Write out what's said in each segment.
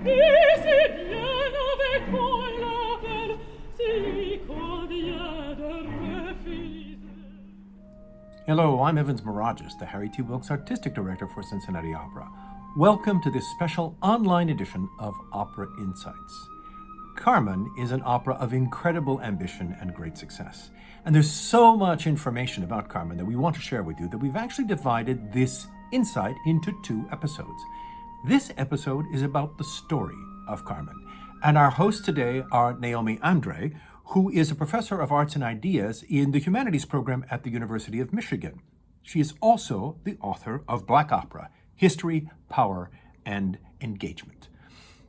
Et c'est bien avec moi la belle, si qu'on vient de refuser. Hello, I'm Evans Mirages, the Harry T. Wilkes Artistic Director for Cincinnati Opera. Welcome to this special online edition of Opera Insights. Carmen is an opera of incredible ambition and great success. And there's so much information about Carmen that we want to share with you that we've actually divided this insight into 2 episodes. This episode is about the story of Carmen. And our hosts today are Naomi André, who is a professor of arts and ideas in the Humanities program at the University of Michigan. She is also the author of Black Opera, History, Power, and Engagement.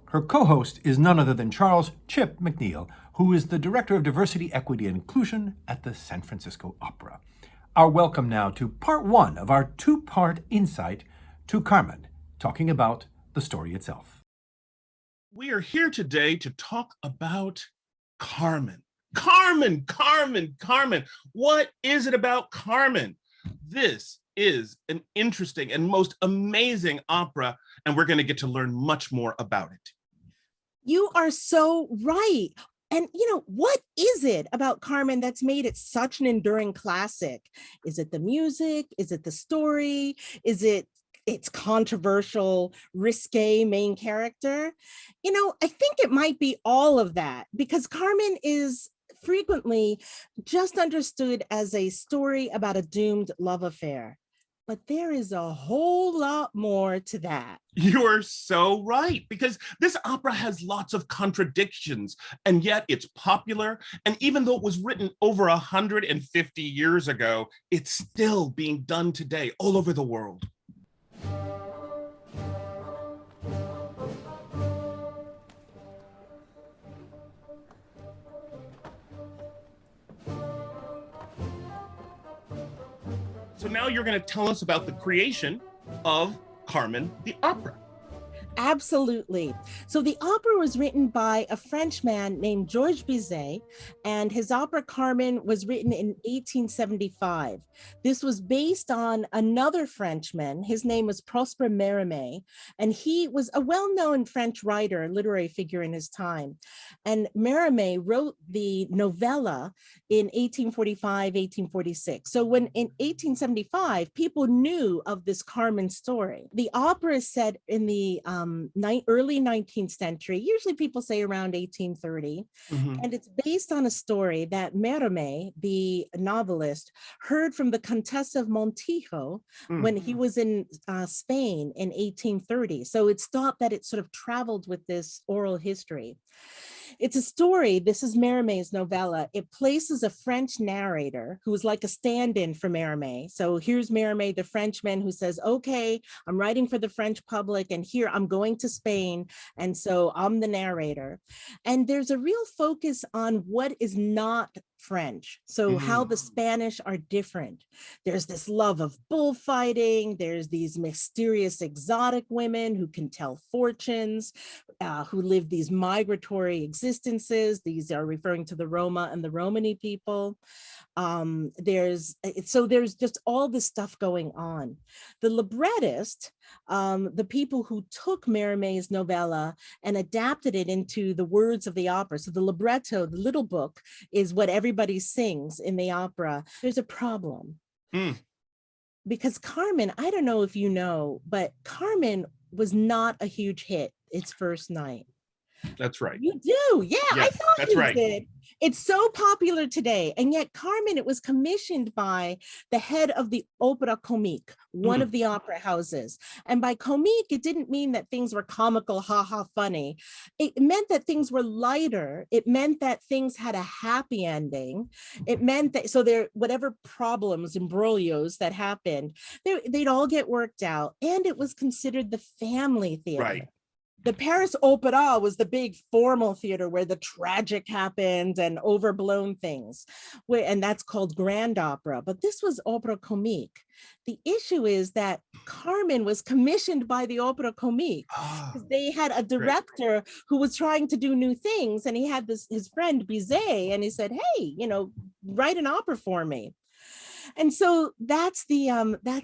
Her co-host is none other than Charles Chip McNeil, who is the Director of Diversity, Equity, and Inclusion at the San Francisco Opera. Our welcome now to part 1 of our 2-part insight to Carmen, talking about the story itself. We are here today to talk about Carmen. Carmen. What is it about Carmen? This is an interesting and most amazing opera, and we're going to get to learn much more about it. You are so right. And what is it about Carmen that's made it such an enduring classic? Is it the music? Is it the story? Is it its controversial, risque main character? I think it might be all of that, because Carmen is frequently just understood as a story about a doomed love affair. But there is a whole lot more to that. You're so right, because this opera has lots of contradictions, and yet it's popular. And even though it was written over 150 years ago, it's still being done today all over the world. So now you're going to tell us about the creation of Carmen the opera. Absolutely. So the opera was written by a Frenchman named Georges Bizet, and his opera Carmen was written in 1875. This was based on another Frenchman. His name was Prosper Mérimée, and he was a well-known French writer, literary figure in his time. And Mérimée wrote the novella in 1845, 1846. So when in 1875, people knew of this Carmen story. The opera is set in the early 19th century, usually people say around 1830. And it's based on a story that Mérimée, the novelist, heard from the Countess of Montijo when he was in Spain in 1830. So it's thought that it sort of traveled with this oral history. It's a story, this is Mérimée's novella. It places a French narrator who is like a stand-in for Mérimée. So here's Mérimée, the Frenchman, who says, okay, I'm writing for the French public, and here I'm going to Spain, and so I'm the narrator. And there's a real focus on what is not French. So how the Spanish are different. There's this love of bullfighting. There's these mysterious exotic women who can tell fortunes, who live these migratory existences. These are referring to the Roma and the Romani people. There's just all this stuff going on. The librettist, the people who took Mérimée's novella and adapted it into the words of the opera. So the libretto, the little book, is what everybody sings in the opera. There's a problem. Because Carmen, I don't know if you know, but Carmen was not a huge hit its first night. That's right. You do, yeah. Yes, I thought that's you right. did. It's so popular today, and yet Carmen, it was commissioned by the head of the Opera Comique, one of the opera houses. And by comique, it didn't mean that things were comical, ha-ha, funny. It meant that things were lighter. It meant that things had a happy ending. It meant that, so there, whatever problems, imbroglios that happened, they'd all get worked out. And it was considered the family theater. Right. The Paris Opera was the big formal theater where the tragic happened and overblown things, and that's called grand opera. But this was opera comique. The issue is that Carmen was commissioned by the Opera Comique. They had a director who was trying to do new things, and he had his friend Bizet, and he said, hey, write an opera for me. And so that's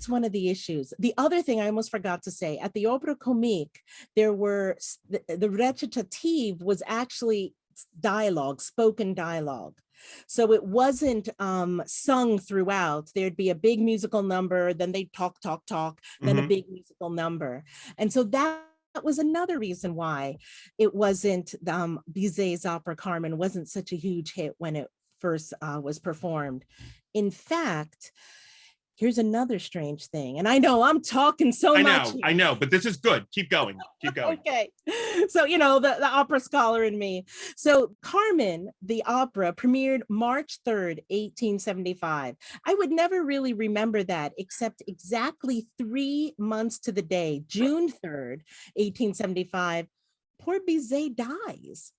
one of the issues. The other thing I almost forgot to say, at the Opera Comique, there were the recitative was actually dialogue, spoken dialogue. So it wasn't sung throughout. There'd be a big musical number, then they'd talk, talk, talk, then a big musical number. And so that was another reason why it wasn't Bizet's opera Carmen wasn't such a huge hit when it first was performed. In fact, here's another strange thing. And I know I'm talking so much. I know, but this is good. Keep going. Keep going. Okay. So, the opera scholar in me. So Carmen, the opera, premiered March 3rd, 1875. I would never really remember that, except exactly 3 months to the day, June 3rd, 1875, poor Bizet dies.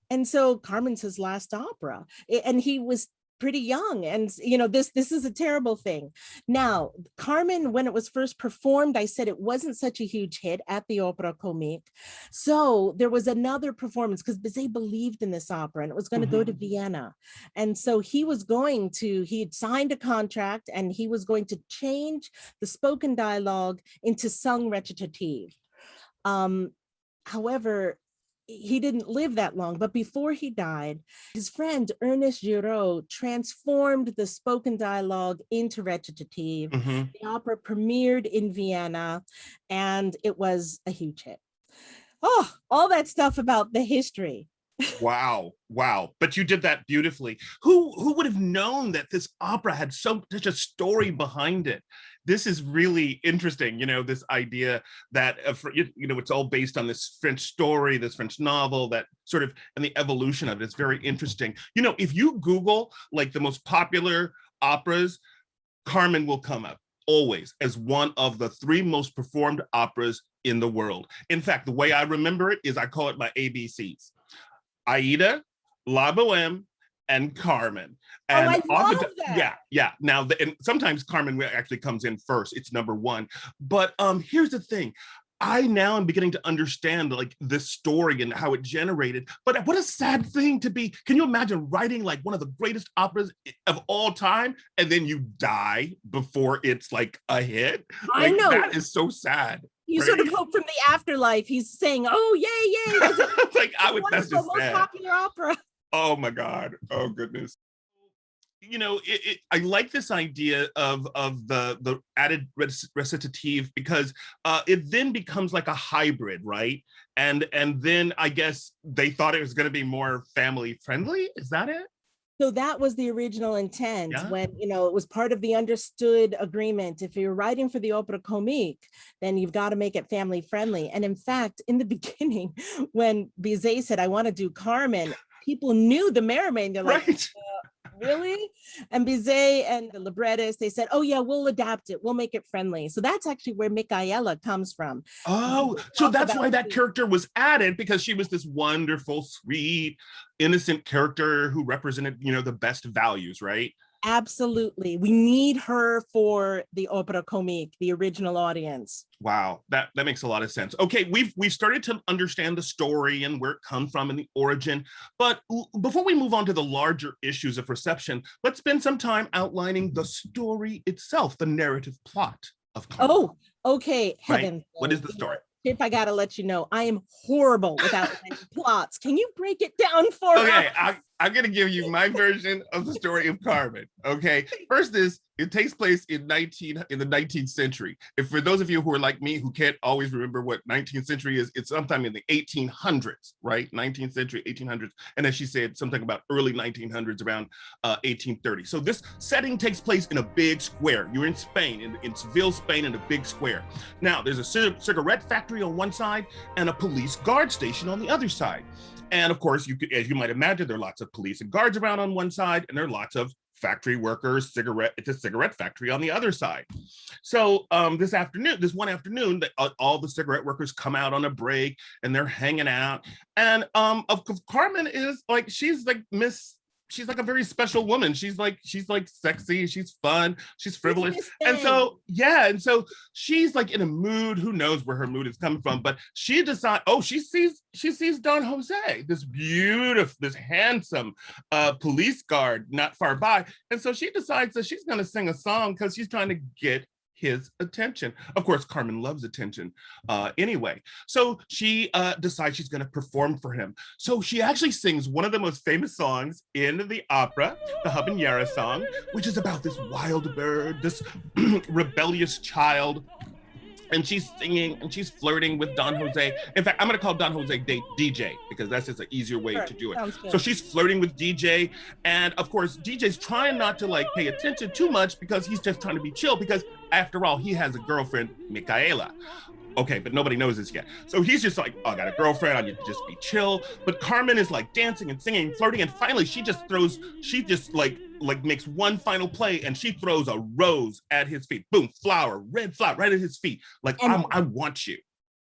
And so Carmen's his last opera. And he was pretty young, and this is a terrible thing. Now, Carmen, when it was first performed, I said it wasn't such a huge hit at the Opera Comique. So there was another performance because Bizet believed in this opera and it was going to go to Vienna. And so he had signed a contract and he was going to change the spoken dialogue into sung recitative. However, he didn't live that long, but before he died, his friend Ernest Giraud transformed the spoken dialogue into recitative. The opera premiered in Vienna, and it was a huge hit. Oh, all that stuff about the history. Wow. But you did that beautifully. Who would have known that this opera had such a story behind it? This is really interesting, this idea that, it's all based on this French story, this French novel, that sort of, and the evolution of it is very interesting. If you Google like the most popular operas, Carmen will come up always as one of the 3 most performed operas in the world. In fact, the way I remember it is I call it my ABCs. Aida, La Boheme, and Carmen. And I love that. Yeah. Now, and sometimes Carmen actually comes in first. It's number 1. But here's the thing. I now am beginning to understand like this story and how it generated. But what a sad thing to be. Can you imagine writing like one of the greatest operas of all time and then you die before it's like a hit? I know. That is so sad. You sort of hope from the afterlife. He's saying, "Oh, yay!" It's like that's just most sad. popular opera. Oh my God! Oh goodness! I like this idea of the added recitative because it then becomes like a hybrid, right? And then I guess they thought it was going to be more family friendly. Is that it? So that was the original intent when, it was part of the understood agreement. If you're writing for the Opera Comique, then you've got to make it family friendly. And in fact, in the beginning, when Bizet said, I want to do Carmen, people knew the Mermaid. They're like, right. Really? And Bizet and the librettist, they said, oh yeah, we'll adapt it. We'll make it friendly. So that's actually where Micaela comes from. Oh, so that's why that character was added, because she was this wonderful, sweet, innocent character who represented, the best values, right? Absolutely. We need her for the Opera Comique, the original audience. Wow, that makes a lot of sense. Okay, we've started to understand the story and where it comes from and the origin. But before we move on to the larger issues of reception, let's spend some time outlining the story itself, the narrative plot of Carmen. Oh, okay. Heaven. Right? What is the story? If I gotta let you know, I am horrible without plots. Can you break it down for us? Okay, I'm gonna give you my version of the story of Carmen. Okay, first it takes place in the 19th century. If for those of you who are like me who can't always remember what 19th century is, it's sometime in the 1800s, right? 19th century, 1800s, and as she said, something about early 1900s, around 1830. So this setting takes place in a big square. You're in Spain, in Seville, Spain, in a big square. Now there's a cigarette factory on one side and a police guard station on the other side. And of course, as you might imagine, there are lots of police and guards around on one side, and there are lots of factory workers, it's a cigarette factory on the other side. So this one afternoon, all the cigarette workers come out on a break and they're hanging out. And of Carmen is like, she's like Miss she's like a very special woman. She's like sexy, she's fun, she's frivolous. And so, yeah, and so she's like in a mood, who knows where her mood is coming from, but she decides, she sees Don Jose, this beautiful, this handsome police guard not far by. And so she decides that she's gonna sing a song because she's trying to get his attention. Of course, Carmen loves attention anyway. So she decides she's going to perform for him. So she actually sings one of the most famous songs in the opera, the Habanera song, which is about this wild bird, this rebellious child. And she's singing and she's flirting with Don Jose. In fact, I'm going to call Don Jose DJ because that's just an easier way to do it. So she's flirting with DJ. And of course, DJ's trying not to like pay attention too much because he's just trying to be chill because after all, he has a girlfriend, Micaela. Okay, but nobody knows this yet. So he's just like, I got a girlfriend, I need to just be chill. But Carmen is like dancing and singing, flirting, and finally she just makes one final play and she throws a rose at his feet. Boom, flower, red flower, right at his feet. Like, I want you.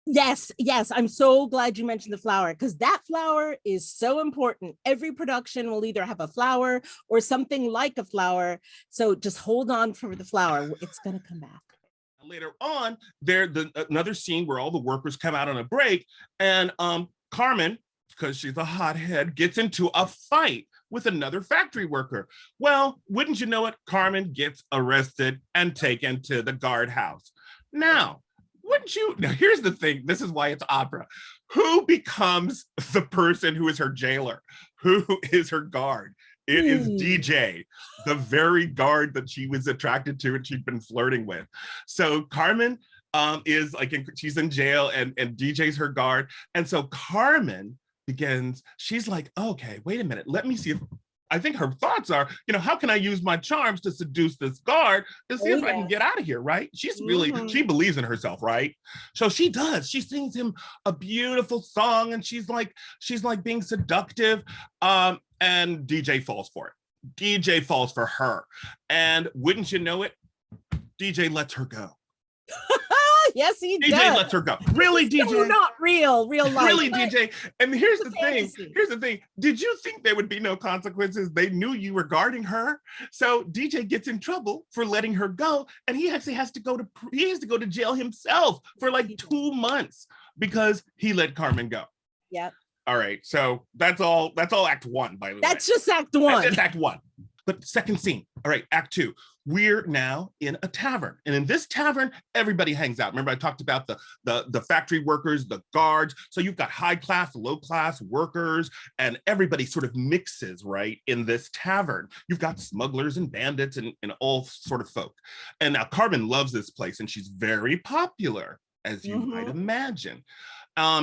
Yes, I'm so glad you mentioned the flower because that flower is so important. Every production will either have a flower or something like a flower. So just hold on for the flower. It's gonna come back. Later on, another scene where all the workers come out on a break, and Carmen, because she's a hothead, gets into a fight with another factory worker. Well, wouldn't you know it, Carmen gets arrested and taken to the guardhouse. Now, here's the thing, this is why it's opera. Who becomes the person who is her jailer? Who is her guard? It is DJ, the very guard that she was attracted to and she'd been flirting with. So Carmen is like, she's in jail and DJ's her guard. And so Carmen she's like, okay, wait a minute, let me see if, I think her thoughts are, how can I use my charms to seduce this guard to see if I can get out of here, right? She's really, she believes in herself, right? So she does, she sings him a beautiful song and she's like being seductive. And DJ falls for it. DJ falls for her. And wouldn't you know it, DJ lets her go. Yes, he does. DJ lets her go. Really, DJ? No, not real life. Really, DJ? And here's the thing. Did you think there would be no consequences? They knew you were guarding her. So DJ gets in trouble for letting her go. And he actually has to go to jail himself for like 2 months because he let Carmen go. Yep. All right, so that's all act one, by the way. That's just act one. That's just act one. But second scene, all right, act two. We're now in a tavern. And in this tavern, everybody hangs out. Remember I talked about the factory workers, the guards. So you've got high class, low class workers, and everybody sort of mixes, right, in this tavern. You've got smugglers and bandits and all sort of folk. And now Carmen loves this place and she's very popular, as you might imagine.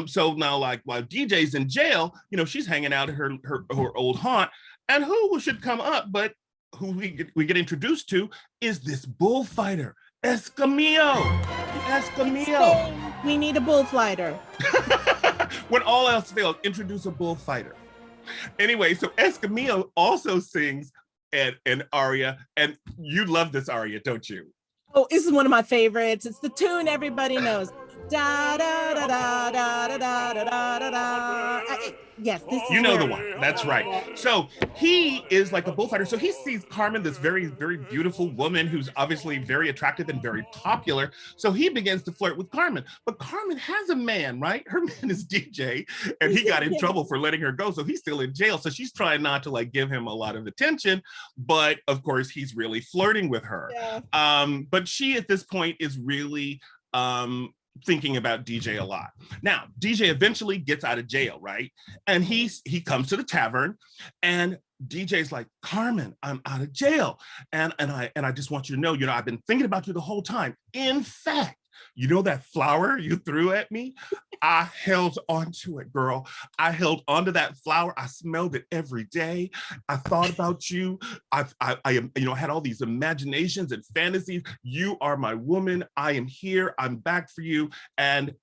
So now, like, while DJ's in jail, she's hanging out at her old haunt, and who should come up but who we get introduced to is this bullfighter, Escamillo. We need a bullfighter. When all else fails, introduce a bullfighter. Anyway, so Escamillo also sings an aria, and you love this aria, don't you? Oh, this is one of my favorites. It's the tune everybody knows. Da da da da da da da da da da. Yes, this is the one. That's right. So he is like a bullfighter. So he sees Carmen, this very, very beautiful woman who's obviously very attractive and very popular. So he begins to flirt with Carmen. But Carmen has a man, right? Her man is DJ, and he got in trouble for letting her go. So he's still in jail. So she's trying not to like give him a lot of attention, but of course he's really flirting with her. Yeah. But she at this point is really thinking about DJ a lot. Now, DJ eventually gets out of jail, right? And he comes to the tavern, and DJ's like, Carmen, I'm out of jail, and I just want you to know, I've been thinking about you the whole time. In fact, that flower you threw at me? I held onto it, girl. I held onto that flower. I smelled it every day. I thought about you. I had all these imaginations and fantasies. You are my woman. I am here. I'm back for you. And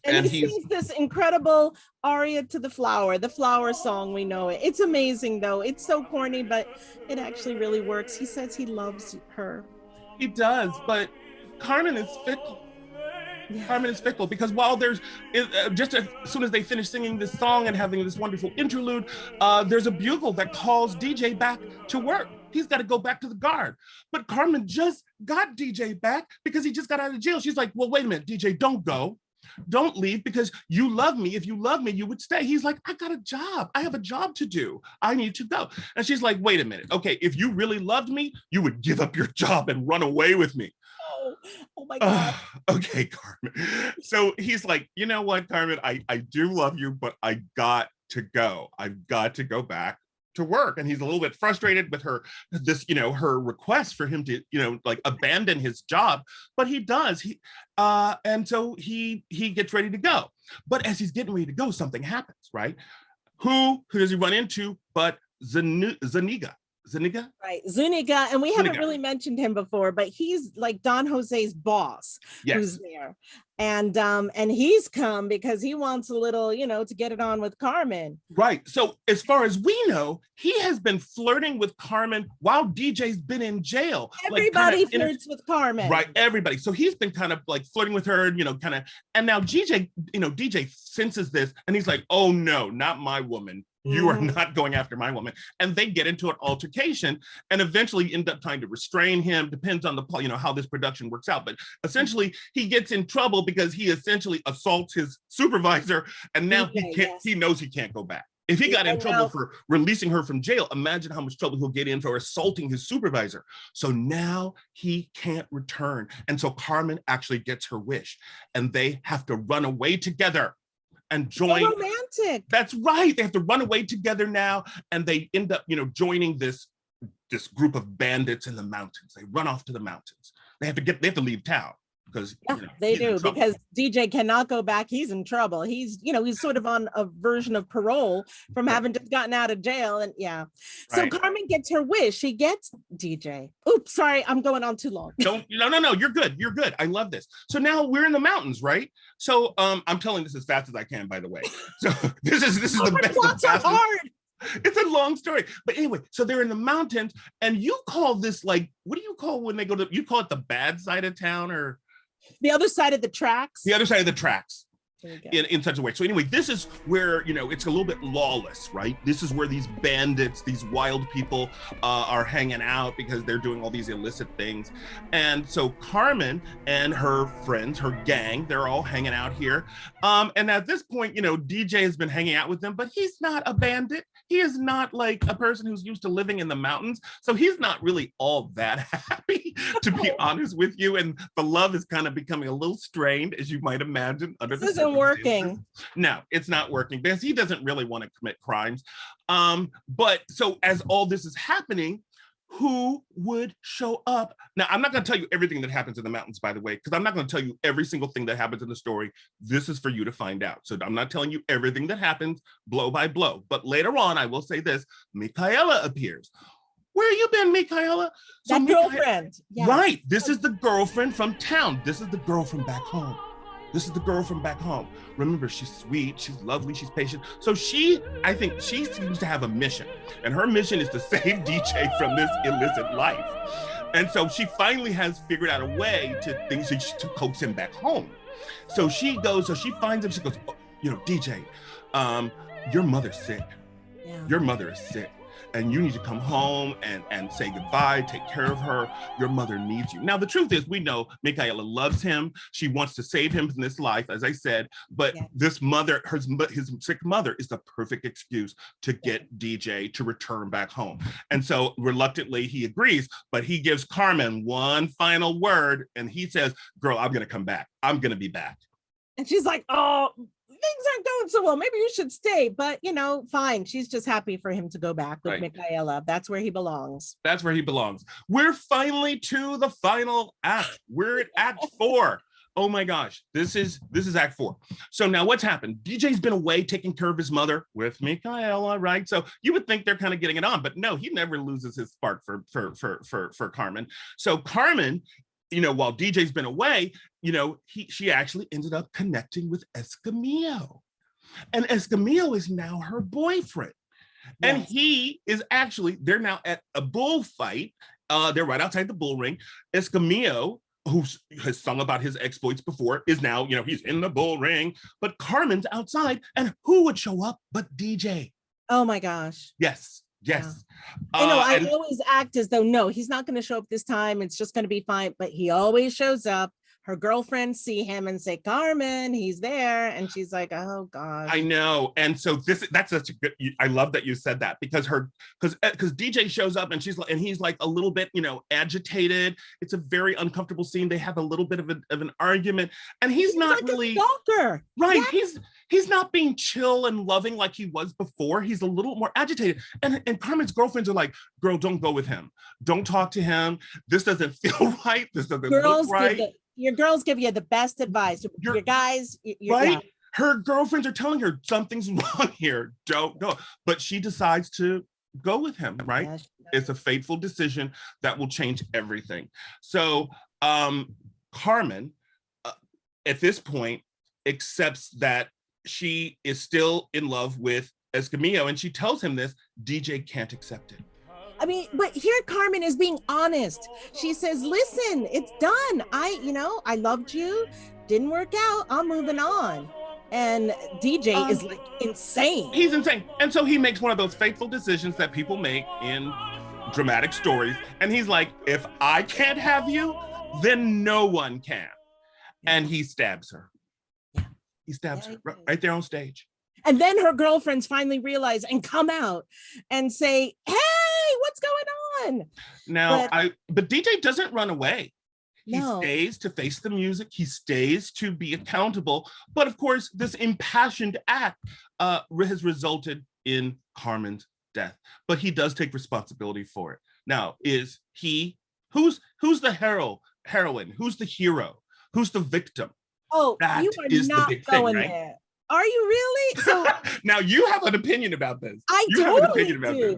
he sings this incredible aria to the flower song. We know it. It's amazing, though. It's so corny, but it actually really works. He says he loves her. He does, but Carmen is fickle. Carmen is fickle because while just as soon as they finish singing this song and having this wonderful interlude, there's a bugle that calls DJ back to work. He's got to go back to the guard. But Carmen just got DJ back because he just got out of jail. She's like, well, wait a minute, DJ, don't go. Don't leave because you love me. If you love me, you would stay. He's like, I got a job. I have a job to do. I need to go. And she's like, wait a minute. Okay, if you really loved me, you would give up your job and run away with me. Oh my God. Okay, Carmen. So he's like, you know what, Carmen, I do love you, but I got to go. I've got to go back to work. And he's a little bit frustrated with her request for him to, like abandon his job, but he does. And so he gets ready to go. But as he's getting ready to go, something happens, right? Who does he run into but Zuniga? Right, Zuniga, and we haven't Zuniga. really mentioned him before, but he's like Don Jose's boss, Yes. who's there, and he's come because he wants a little, to get it on with Carmen. Right. So as far as we know, he has been flirting with Carmen while DJ's been in jail. Everybody flirts with Carmen. Right, everybody. So he's been kind of like flirting with her, and now DJ senses this, and he's like, oh no, not my woman. You are not going after my woman. And they get into an altercation and eventually end up trying to restrain him. Depends on how this production works out. But essentially he gets in trouble because he essentially assaults his supervisor. And now he knows he can't go back. If he got in trouble for releasing her from jail, imagine how much trouble he'll get in for assaulting his supervisor. So now he can't return. And so Carmen actually gets her wish and they have to run away together. And join. So romantic. That's right. They have to run away together now, and they end up, joining this group of bandits in the mountains. They run off to the mountains. They have to leave town because they do because DJ cannot go back. He's in trouble. He's sort of on a version of parole from having just gotten out of jail, and So Carmen gets her wish. She gets DJ. Oops, sorry, I'm going on too long. No, you're good. You're good. I love this. So now we're in the mountains, right? So I'm telling this as fast as I can, by the way. So this is the best. Plots are hard. It's a long story, but anyway, so they're in the mountains, and you call this what do you call when they go to? You call it the bad side of town, or the other side of the tracks? The other side of the tracks. In such a way. So anyway, this is where, it's a little bit lawless, right? This is where these bandits, these wild people are hanging out because they're doing all these illicit things. And so Carmen and her friends, her gang, they're all hanging out here. And at this point, DJ has been hanging out with them, but he's not a bandit. He is not like a person who's used to living in the mountains. So he's not really all that happy, to be honest with you. And the love is kind of becoming a little strained, as you might imagine. This isn't working. No, it's not working because he doesn't really want to commit crimes. But so as all this is happening, who would show up? Now, I'm not going to tell you everything that happens in the mountains, by the way, because I'm not going to tell you every single thing that happens in the story. This is for you to find out. So I'm not telling you everything that happens blow by blow. But later on, I will say this, Micaela appears. Where you been, Micaela? So girlfriend. Yeah. Right. This is the girlfriend from town. This is the girl from back home. This is the girl from back home. Remember, she's sweet, she's lovely, she's patient. So I think she seems to have a mission. And her mission is to save DJ from this illicit life. And so she finally has figured out a way to coax him back home. So she finds him, she goes, DJ, your mother's sick. Yeah. Your mother is sick. And you need to come home and say goodbye, take care of her. Your mother needs you. Now, the truth is, we know Micaela loves him. She wants to save him from this life, as I said, but this mother, his sick mother is the perfect excuse to get DJ to return back home. And so reluctantly, he agrees, but he gives Carmen one final word and he says, girl, I'm gonna come back. I'm gonna be back. And she's like, oh, things aren't going so well. Maybe you should stay. But, fine. She's just happy for him to go back with Micaela. That's where he belongs. That's where he belongs. We're finally to the final act. We're at Act 4. Oh my gosh, this is Act 4. So now what's happened? DJ's been away taking care of his mother with Micaela, right? So you would think they're kind of getting it on, but no, he never loses his spark for Carmen. So Carmen, while DJ's been away, she actually ended up connecting with Escamillo. And Escamillo is now her boyfriend. Yes. And he is they're now at a bullfight. They're right outside the bull ring. Escamillo who has sung about his exploits before, is now, he's in the bull ring, but Carmen's outside, and who would show up but DJ? Oh my gosh. Yes. Yeah. I know, I And always act as though, no, he's not going to show up this time. It's just going to be fine. But he always shows up. Her girlfriends see him and say, Carmen, he's there. And she's like, oh gosh. I know. And so that's such a good, I love that you said that, because DJ shows up and he's like a little bit, agitated. It's a very uncomfortable scene. They have a little bit of an argument, and he's not like really a stalker. Right. Yeah. He's not being chill and loving like he was before. He's a little more agitated. And Carmen's girlfriends are like, girl, don't go with him. Don't talk to him. This doesn't feel right. This doesn't look right. Your girls give you the best advice. Your guys, right? Yeah. Her girlfriends are telling her something's wrong here. Don't go. But she decides to go with him, right? Yes. It's a fateful decision that will change everything. So Carmen, at this point, accepts that she is still in love with Escamillo, and she tells him this. DJ can't accept it. I mean, but here Carmen is being honest. She says, listen, it's done. I loved you. Didn't work out. I'm moving on. And DJ is like insane. He's insane. And so he makes one of those fateful decisions that people make in dramatic stories. And he's like, if I can't have you, then no one can. And he stabs her. He stabs her right there on stage. And then her girlfriends finally realize and come out and say, hey, what's going on? Now, but DJ doesn't run away. He stays to face the music. He stays to be accountable. But of course, this impassioned act has resulted in Carmen's death. But he does take responsibility for it. Now, who's the heroine? Who's the hero? Who's the victim? Oh, that you are not going there. Are you really? So now you have an opinion about this. You totally have an opinion about this.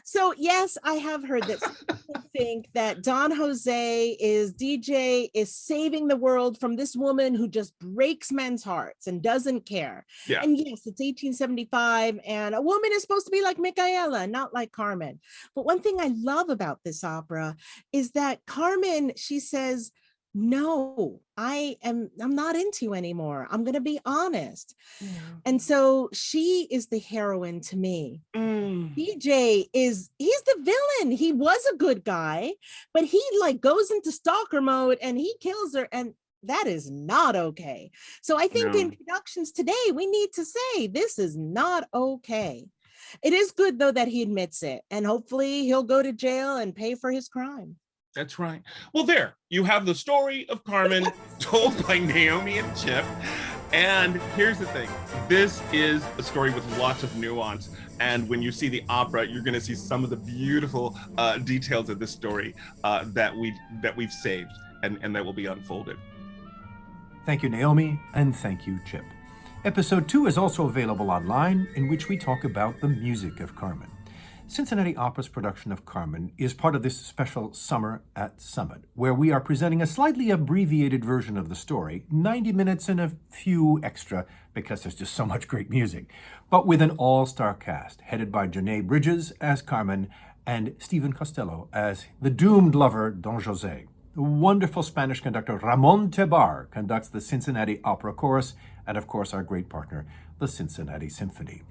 So yes, I have heard that some people think that Don Jose DJ is saving the world from this woman who just breaks men's hearts and doesn't care. Yeah. And yes, it's 1875, and a woman is supposed to be like Micaela, not like Carmen. But one thing I love about this opera is that Carmen, she says, no, I'm not into you anymore. I'm going to be honest. Yeah. And so she is the heroine to me. DJ he's the villain. He was a good guy, but he like goes into stalker mode and he kills her, and that is not okay. So I think in productions today, we need to say this is not okay. It is good though that he admits it, and hopefully he'll go to jail and pay for his crime. That's right. Well, there you have the story of Carmen told by Naomi and Chip. And here's the thing. This is a story with lots of nuance. And when you see the opera, you're going to see some of the beautiful details of this story that we've saved and that will be unfolded. Thank you, Naomi, and thank you, Chip. Episode 2 is also available online, in which we talk about the music of Carmen. Cincinnati Opera's production of Carmen is part of this special Summer at Summit, where we are presenting a slightly abbreviated version of the story, 90 minutes and a few extra, because there's just so much great music, but with an all-star cast, headed by Janae Bridges as Carmen and Stephen Costello as the doomed lover, Don Jose. The wonderful Spanish conductor Ramon Tebar conducts the Cincinnati Opera Chorus, and of course our great partner, the Cincinnati Symphony.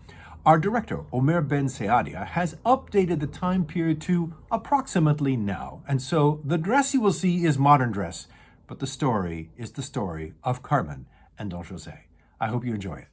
Our director, Omer Ben Seadia, has updated the time period to approximately now, and so the dress you will see is modern dress, but the story is the story of Carmen and Don Jose. I hope you enjoy it.